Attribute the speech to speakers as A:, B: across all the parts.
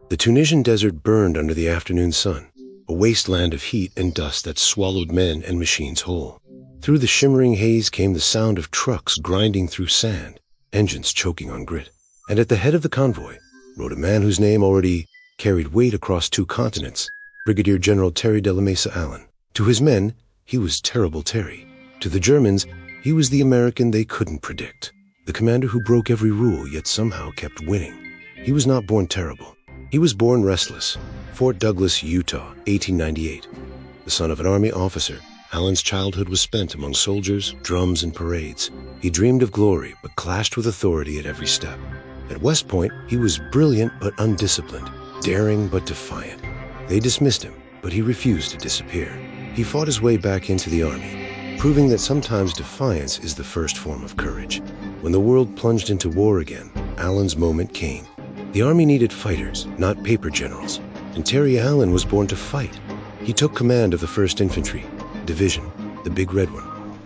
A: The Tunisian desert burned under the afternoon sun, a wasteland of heat and dust that swallowed men and machines whole. Through the shimmering haze came the sound of trucks grinding through sand, engines choking on grit. And at the head of the convoy rode a man whose name already carried weight across 2 continents, Brigadier General Terry de la Mesa Allen. To his men, he was Terrible Terry. To the Germans, he was the American they couldn't predict, the commander who broke every rule yet somehow kept winning. He was not born terrible. He was born restless. Fort Douglas, Utah, 1898. The son of an Army officer, Allen's childhood was spent among soldiers, drums, and parades. He dreamed of glory, but clashed with authority at every step. At West Point, he was brilliant but undisciplined, daring but defiant. They dismissed him, but he refused to disappear. He fought his way back into the Army, proving that sometimes defiance is the first form of courage. When the world plunged into war again, Allen's moment came. The Army needed fighters, not paper generals, and Terry Allen was born to fight. He took command of the 1st Infantry Division, the Big Red One.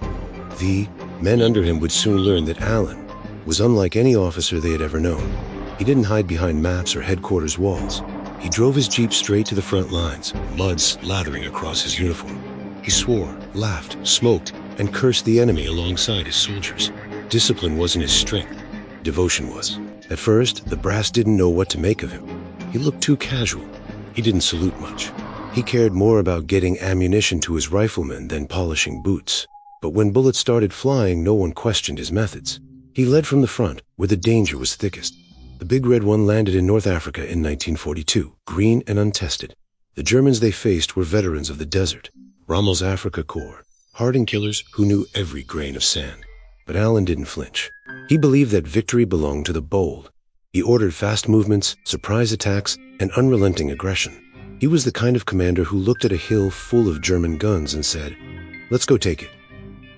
A: The men under him would soon learn that Allen was unlike any officer they had ever known. He didn't hide behind maps or headquarters walls. He drove his Jeep straight to the front lines, mud slathering across his uniform. He swore, laughed, smoked, and cursed the enemy alongside his soldiers. Discipline wasn't his strength. Devotion was. At first, the brass didn't know what to make of him. He looked too casual. He didn't salute much. He cared more about getting ammunition to his riflemen than polishing boots. But when bullets started flying, no one questioned his methods. He led from the front, where the danger was thickest. The Big Red One landed in North Africa in 1942, green and untested. The Germans they faced were veterans of the desert, Rommel's Africa Corps, hardened killers who knew every grain of sand. But Allen didn't flinch. He believed that victory belonged to the bold. He ordered fast movements, surprise attacks, and unrelenting aggression. He was the kind of commander who looked at a hill full of German guns and said, "Let's go take it."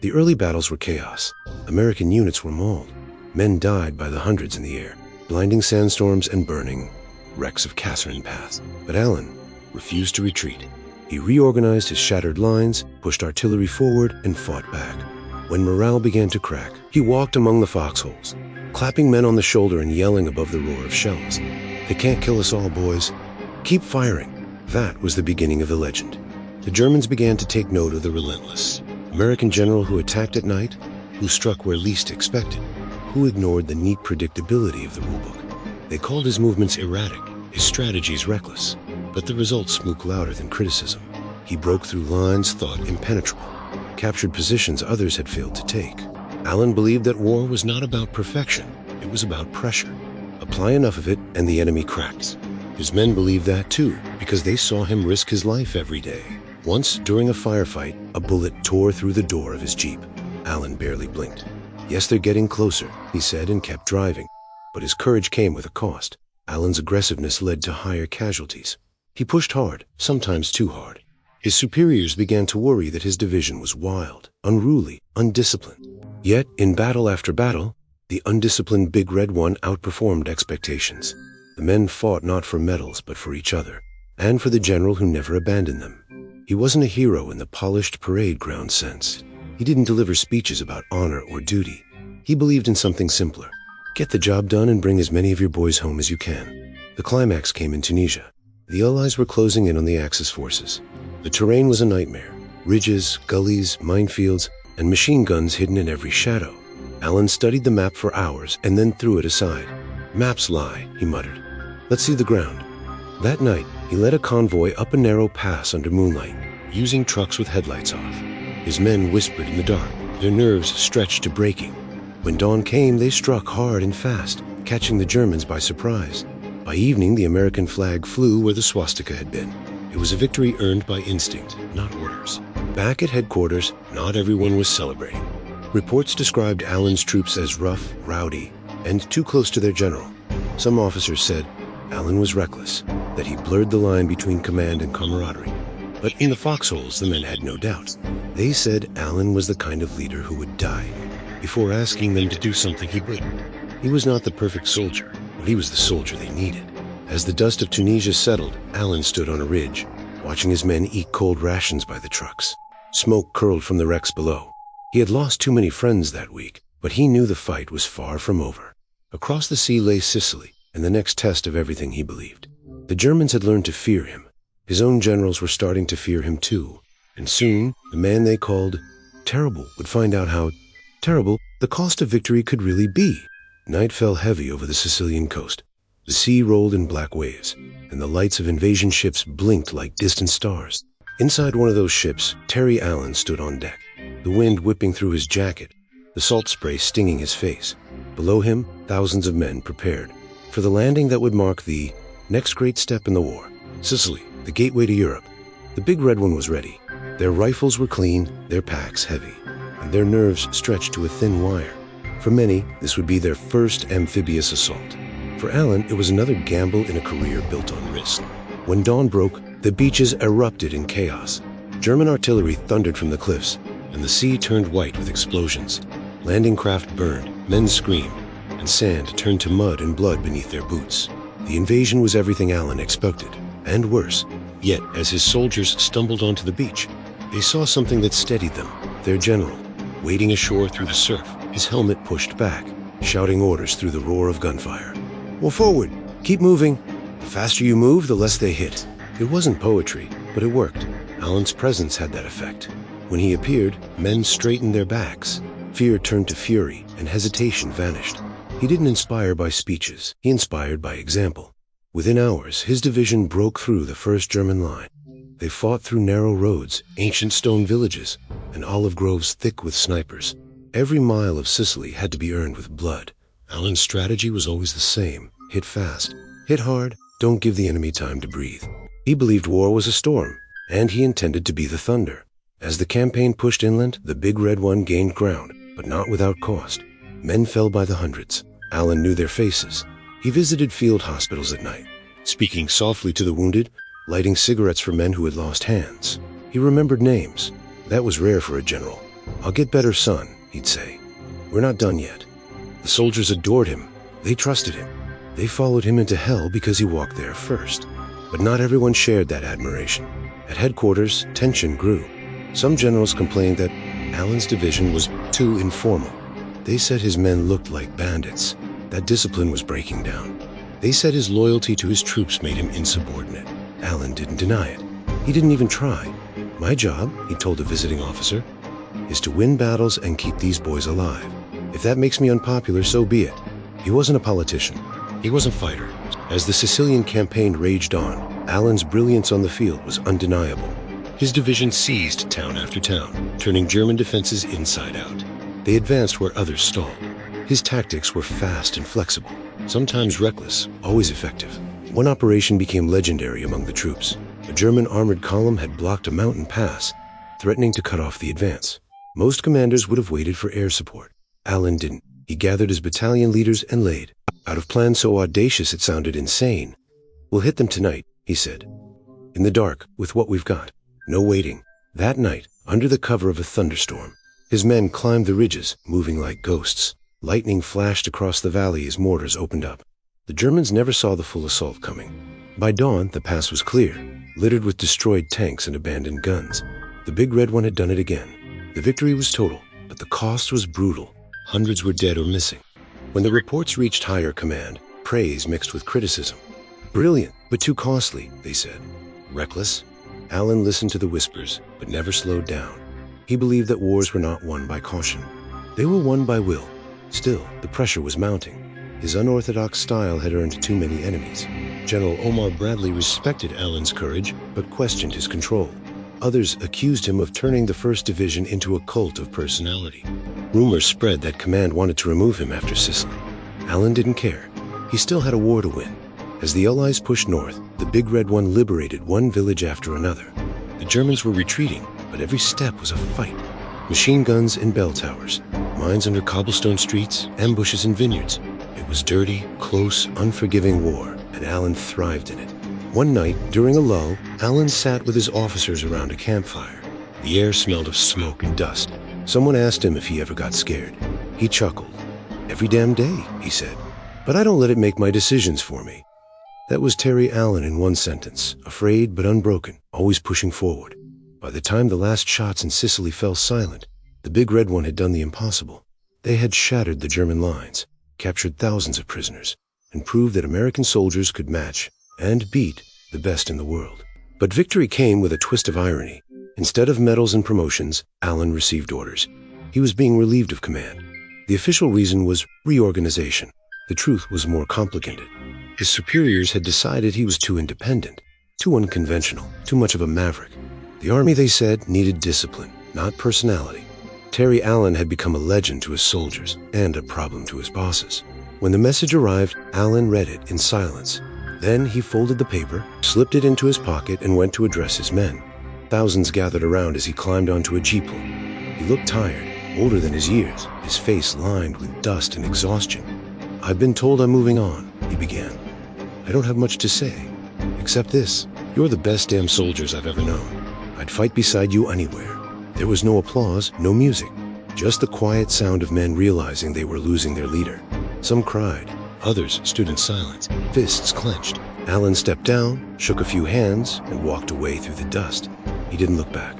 A: The early battles were chaos. American units were mauled. Men died by the hundreds in the air, blinding sandstorms and burning wrecks of Kasserine Pass. But Allen refused to retreat. He reorganized his shattered lines, pushed artillery forward, and fought back. When morale began to crack, he walked among the foxholes, clapping men on the shoulder and yelling above the roar of shells. "They can't kill us all, boys. Keep firing." That was the beginning of the legend. The Germans began to take note of the relentless American general who attacked at night, who struck where least expected, who ignored the neat predictability of the rulebook. They called his movements erratic, his strategies reckless, but the results spoke louder than criticism. He broke through lines thought impenetrable, captured positions others had failed to take. Allen believed that war was not about perfection, it was about pressure. Apply enough of it and the enemy cracks. His men believed that too, because they saw him risk his life every day. Once, during a firefight, a bullet tore through the door of his Jeep. Allen barely blinked. "Yes, they're getting closer," he said and kept driving. But his courage came with a cost. Allen's aggressiveness led to higher casualties. He pushed hard, sometimes too hard. His superiors began to worry that his division was wild, unruly, undisciplined. Yet, in battle after battle, the undisciplined Big Red One outperformed expectations. The men fought not for medals, but for each other, and for the general who never abandoned them. He wasn't a hero in the polished parade ground sense. He didn't deliver speeches about honor or duty. He believed in something simpler. Get the job done and bring as many of your boys home as you can. The climax came in Tunisia. The Allies were closing in on the Axis forces. The terrain was a nightmare. Ridges, gullies, minefields, and machine guns hidden in every shadow. Allen studied the map for hours and then threw it aside. "Maps lie," he muttered. "Let's see the ground." That night, he led a convoy up a narrow pass under moonlight, using trucks with headlights off. His men whispered in the dark, their nerves stretched to breaking. When dawn came, they struck hard and fast, catching the Germans by surprise. By evening, the American flag flew where the swastika had been. It was a victory earned by instinct, not orders. Back at headquarters, not everyone was celebrating. Reports described Allen's troops as rough, rowdy, and too close to their general. Some officers said Allen was reckless, that he blurred the line between command and camaraderie. But in the foxholes, the men had no doubt. They said Allen was the kind of leader who would die before asking them to do something he wouldn't. He was not the perfect soldier, but he was the soldier they needed. As the dust of Tunisia settled, Allen stood on a ridge, watching his men eat cold rations by the trucks. Smoke curled from the wrecks below. He had lost too many friends that week, but he knew the fight was far from over. Across the sea lay Sicily, and the next test of everything he believed. The Germans had learned to fear him. His own generals were starting to fear him too. And soon, the man they called Terrible would find out how terrible the cost of victory could really be. Night fell heavy over the Sicilian coast. The sea rolled in black waves, and the lights of invasion ships blinked like distant stars. Inside one of those ships, Terry Allen stood on deck, the wind whipping through his jacket, the salt spray stinging his face. Below him, thousands of men prepared for the landing that would mark the next great step in the war. Sicily, the gateway to Europe. The Big Red One was ready. Their rifles were clean, their packs heavy, and their nerves stretched to a thin wire. For many, this would be their first amphibious assault. For Allen, it was another gamble in a career built on risk. When dawn broke, the beaches erupted in chaos. German artillery thundered from the cliffs, and the sea turned white with explosions. Landing craft burned, men screamed, and sand turned to mud and blood beneath their boots. The invasion was everything Allen expected, and worse. Yet, as his soldiers stumbled onto the beach, they saw something that steadied them. Their general, wading ashore through the surf, his helmet pushed back, shouting orders through the roar of gunfire. "Well, forward! Keep moving! The faster you move, the less they hit." It wasn't poetry, but it worked. Allen's presence had that effect. When he appeared, men straightened their backs. Fear turned to fury, and hesitation vanished. He didn't inspire by speeches. He inspired by example. Within hours, his division broke through the first German line. They fought through narrow roads, ancient stone villages, and olive groves thick with snipers. Every mile of Sicily had to be earned with blood. Allen's strategy was always the same. Hit fast, hit hard, don't give the enemy time to breathe. He believed war was a storm, and he intended to be the thunder. As the campaign pushed inland, the Big Red One gained ground, but not without cost. Men fell by the hundreds. Allen knew their faces. He visited field hospitals at night, speaking softly to the wounded, lighting cigarettes for men who had lost hands. He remembered names. That was rare for a general. "I'll get better, son," he'd say. "We're not done yet." The soldiers adored him. They trusted him. They followed him into hell because he walked there first. But not everyone shared that admiration. At headquarters, tension grew. Some generals complained that Allen's division was too informal. They said his men looked like bandits, that discipline was breaking down. They said his loyalty to his troops made him insubordinate. Allen didn't deny it. He didn't even try. "My job," he told a visiting officer, "is to win battles and keep these boys alive. If that makes me unpopular, so be it." He wasn't a politician. He was a fighter. As the Sicilian campaign raged on, Allen's brilliance on the field was undeniable. His division seized town after town, turning German defenses inside out. They advanced where others stalled. His tactics were fast and flexible, sometimes reckless, always effective. One operation became legendary among the troops. A German armored column had blocked a mountain pass, threatening to cut off the advance. Most commanders would have waited for air support. Allen didn't. He gathered his battalion leaders and laid out a plan so audacious it sounded insane. "We'll hit them tonight," he said. "In the dark, with what we've got. No waiting." That night, under the cover of a thunderstorm, his men climbed the ridges, moving like ghosts. Lightning flashed across the valley as mortars opened up. The Germans never saw the full assault coming. By dawn, the pass was clear, littered with destroyed tanks and abandoned guns. The Big Red One had done it again. The victory was total, but the cost was brutal. Hundreds were dead or missing. When the reports reached higher command, praise mixed with criticism. "Brilliant, but too costly," they said. "Reckless?" Allen listened to the whispers, but never slowed down. He believed that wars were not won by caution. They were won by will. Still, the pressure was mounting. His unorthodox style had earned too many enemies. General Omar Bradley respected Allen's courage, but questioned his control. Others accused him of turning the 1st Division into a cult of personality. Rumors spread that command wanted to remove him after Sicily. Allen didn't care. He still had a war to win. As the Allies pushed north, the Big Red One liberated one village after another. The Germans were retreating, but every step was a fight. Machine guns in bell towers, mines under cobblestone streets, ambushes in vineyards. It was dirty, close, unforgiving war, and Allen thrived in it. One night, during a lull, Allen sat with his officers around a campfire. The air smelled of smoke and dust. Someone asked him if he ever got scared. He chuckled. "Every damn day," he said. "But I don't let it make my decisions for me." That was Terry Allen in one sentence, afraid but unbroken, always pushing forward. By the time the last shots in Sicily fell silent, the Big Red One had done the impossible. They had shattered the German lines, captured thousands of prisoners, and proved that American soldiers could match and beat the best in the world. But victory came with a twist of irony. Instead of medals and promotions, Allen received orders. He was being relieved of command. The official reason was reorganization. The truth was more complicated. His superiors had decided he was too independent, too unconventional, too much of a maverick. The Army, they said, needed discipline, not personality. Terry Allen had become a legend to his soldiers and a problem to his bosses. When the message arrived, Allen read it in silence. Then he folded the paper, slipped it into his pocket, and went to address his men. Thousands gathered around as he climbed onto a jeepel. He looked tired, older than his years, his face lined with dust and exhaustion. "I've been told I'm moving on," he began. "I don't have much to say, except this. You're the best damn soldiers I've ever known. I'd fight beside you anywhere." There was no applause, no music, just the quiet sound of men realizing they were losing their leader. Some cried, others stood in silence, fists clenched. Allen stepped down, shook a few hands, and walked away through the dust. He didn't look back.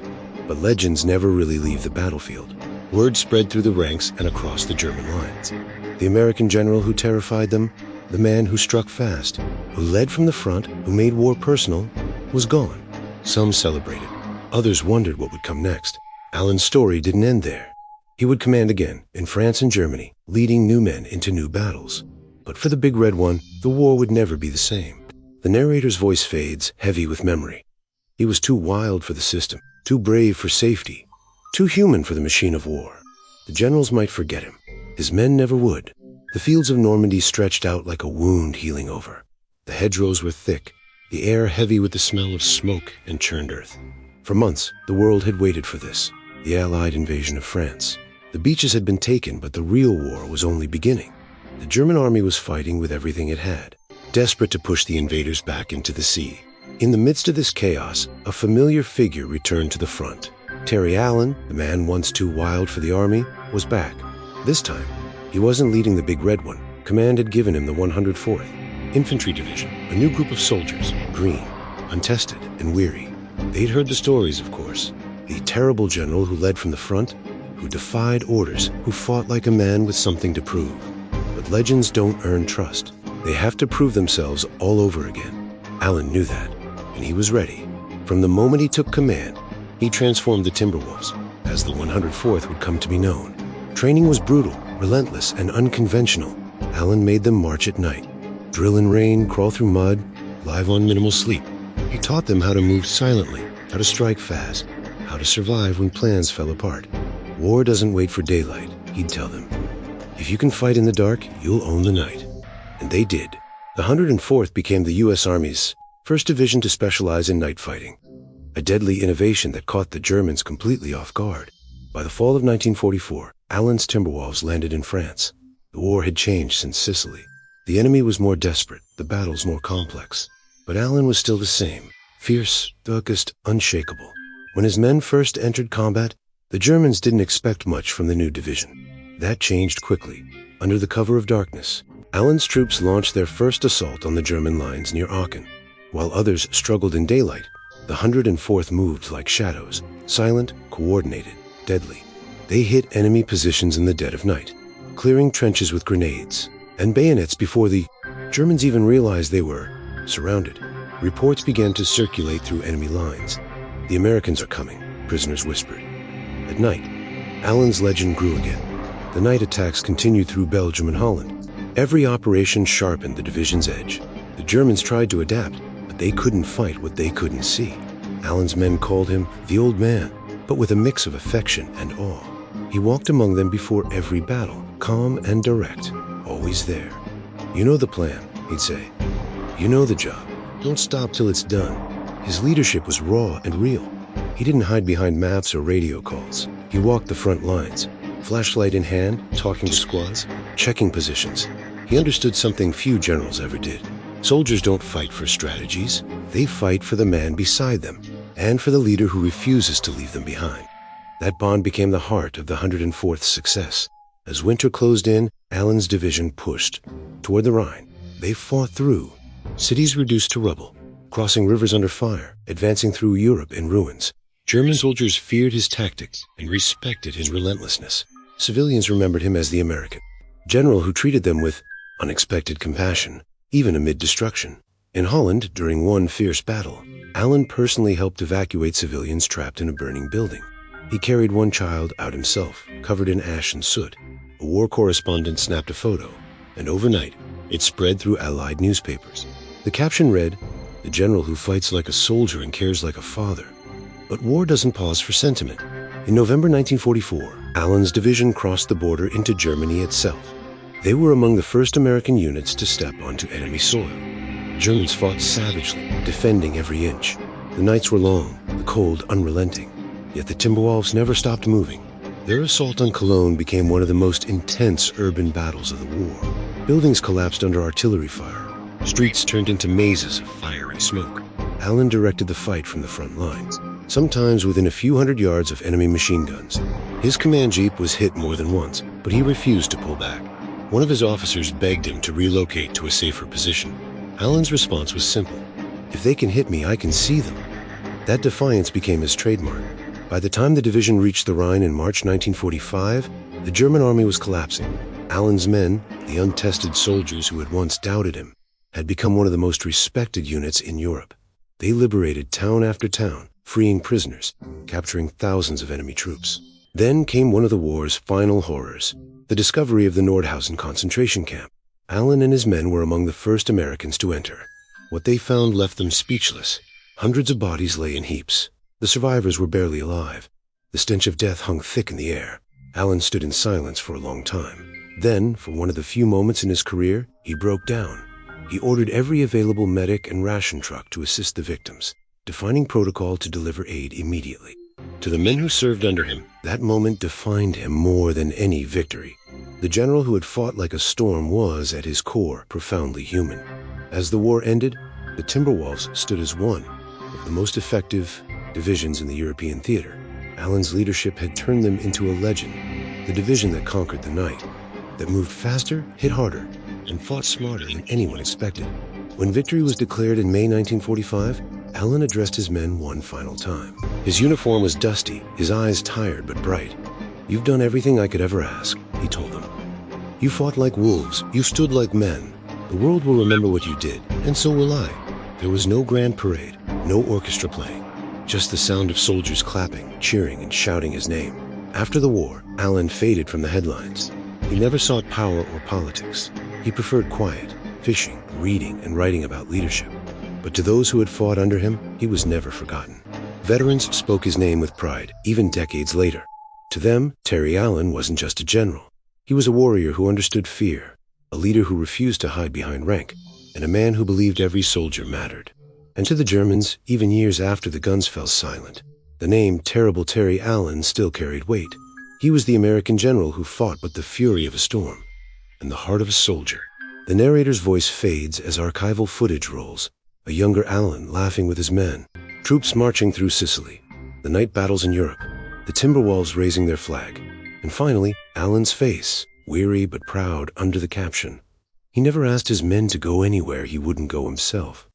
A: But legends never really leave the battlefield. Word spread through the ranks and across the German lines. The American general who terrified them, the man who struck fast, who led from the front, who made war personal, was gone. Some celebrated. Others wondered what would come next. Allen's story didn't end there. He would command again, in France and Germany, leading new men into new battles. But for the Big Red One, the war would never be the same. The narrator's voice fades, heavy with memory. He was too wild for the system, too brave for safety, too human for the machine of war. The generals might forget him. His men never would. The fields of Normandy stretched out like a wound healing over. The hedgerows were thick, the air heavy with the smell of smoke and churned earth. For months, the world had waited for this, the Allied invasion of France. The beaches had been taken, but the real war was only beginning. The German army was fighting with everything it had, desperate to push the invaders back into the sea. In the midst of this chaos, a familiar figure returned to the front. Terry Allen, the man once too wild for the army, was back. This time, he wasn't leading the Big Red One. Command had given him the 104th Infantry Division, a new group of soldiers, green, untested, and weary. They'd heard the stories, of course. The terrible general who led from the front, who defied orders, who fought like a man with something to prove. But legends don't earn trust. They have to prove themselves all over again. Allen knew that, and he was ready. From the moment he took command, he transformed the Timberwolves, as the 104th would come to be known. Training was brutal, relentless, and unconventional. Allen made them march at night, drill in rain, crawl through mud, live on minimal sleep. He taught them how to move silently, how to strike fast, how to survive when plans fell apart. War doesn't wait for daylight, he'd tell them. If you can fight in the dark, you'll own the night. And they did. The 104th became the U.S. Army's first division to specialize in night fighting, a deadly innovation that caught the Germans completely off guard. By the fall of 1944, Allen's Timberwolves landed in France. The war had changed since Sicily. The enemy was more desperate, the battles more complex. But Allen was still the same, fierce, focused, unshakable. When his men first entered combat, the Germans didn't expect much from the new division. That changed quickly. Under the cover of darkness, Allen's troops launched their first assault on the German lines near Aachen. While others struggled in daylight, the 104th moved like shadows, silent, coordinated, deadly. They hit enemy positions in the dead of night, clearing trenches with grenades and bayonets before the Germans even realized they were surrounded. Reports began to circulate through enemy lines. "The Americans are coming," prisoners whispered. At night, Allen's legend grew again. The night attacks continued through Belgium and Holland. Every operation sharpened the division's edge. The Germans tried to adapt, but they couldn't fight what they couldn't see. Allen's men called him the Old Man, but with a mix of affection and awe. He walked among them before every battle, calm and direct, always there. "You know the plan," he'd say. "You know the job. Don't stop till it's done." His leadership was raw and real. He didn't hide behind maps or radio calls. He walked the front lines, flashlight in hand, talking to squads, checking positions. He understood something few generals ever did. Soldiers don't fight for strategies. They fight for the man beside them, and for the leader who refuses to leave them behind. That bond became the heart of the 104th's success. As winter closed in, Allen's division pushed toward the Rhine. They fought through. Cities reduced to rubble, crossing rivers under fire, advancing through Europe in ruins. German soldiers feared his tactics and respected his relentlessness. Civilians remembered him as the American general who treated them with unexpected compassion, even amid destruction. In Holland, during one fierce battle, Allen personally helped evacuate civilians trapped in a burning building. He carried one child out himself, covered in ash and soot. A war correspondent snapped a photo, and overnight, it spread through Allied newspapers. The caption read, "The general who fights like a soldier and cares like a father." But war doesn't pause for sentiment. In November 1944, Allen's division crossed the border into Germany itself. They were among the first American units to step onto enemy soil. Germans fought savagely, defending every inch. The nights were long, the cold unrelenting. Yet the Timberwolves never stopped moving. Their assault on Cologne became one of the most intense urban battles of the war. Buildings collapsed under artillery fire. Streets turned into mazes of fire and smoke. Allen directed the fight from the front lines, sometimes within a few hundred yards of enemy machine guns. His command jeep was hit more than once, but he refused to pull back. One of his officers begged him to relocate to a safer position. Allen's response was simple: "If they can hit me, I can see them." That defiance became his trademark. By the time the division reached the Rhine in March 1945, the German army was collapsing. Allen's men, the untested soldiers who had once doubted him, had become one of the most respected units in Europe. They liberated town after town, freeing prisoners, capturing thousands of enemy troops. Then came one of the war's final horrors, the discovery of the Nordhausen concentration camp. Allen and his men were among the first Americans to enter. What they found left them speechless. Hundreds of bodies lay in heaps. The survivors were barely alive. The stench of death hung thick in the air. Allen stood in silence for a long time. Then, for one of the few moments in his career, he broke down. He ordered every available medic and ration truck to assist the victims, defining protocol to deliver aid immediately. To the men who served under him, that moment defined him more than any victory. The general who had fought like a storm was, at his core, profoundly human. As the war ended, the Timberwolves stood as one of the most effective divisions in the European theater. Allen's leadership had turned them into a legend, the division that conquered the night, that moved faster, hit harder, and fought smarter than anyone expected. When victory was declared in May 1945, Allen addressed his men one final time. His uniform was dusty, his eyes tired but bright. "You've done everything I could ever ask," he told them. "You fought like wolves, you stood like men. The world will remember what you did, and so will I." There was no grand parade, no orchestra playing, just the sound of soldiers clapping, cheering, and shouting his name. After the war, Allen faded from the headlines. He never sought power or politics. He preferred quiet, fishing, reading, and writing about leadership. But to those who had fought under him, he was never forgotten. Veterans spoke his name with pride, even decades later. To them, Terry Allen wasn't just a general. He was a warrior who understood fear, a leader who refused to hide behind rank, and a man who believed every soldier mattered. And to the Germans, even years after the guns fell silent, the name Terrible Terry Allen still carried weight. He was the American general who fought with the fury of a storm and the heart of a soldier. The narrator's voice fades as archival footage rolls. A younger Allen laughing with his men, troops marching through Sicily, the night battles in Europe, the Timberwolves raising their flag, and finally, Allen's face, weary but proud under the caption. He never asked his men to go anywhere he wouldn't go himself.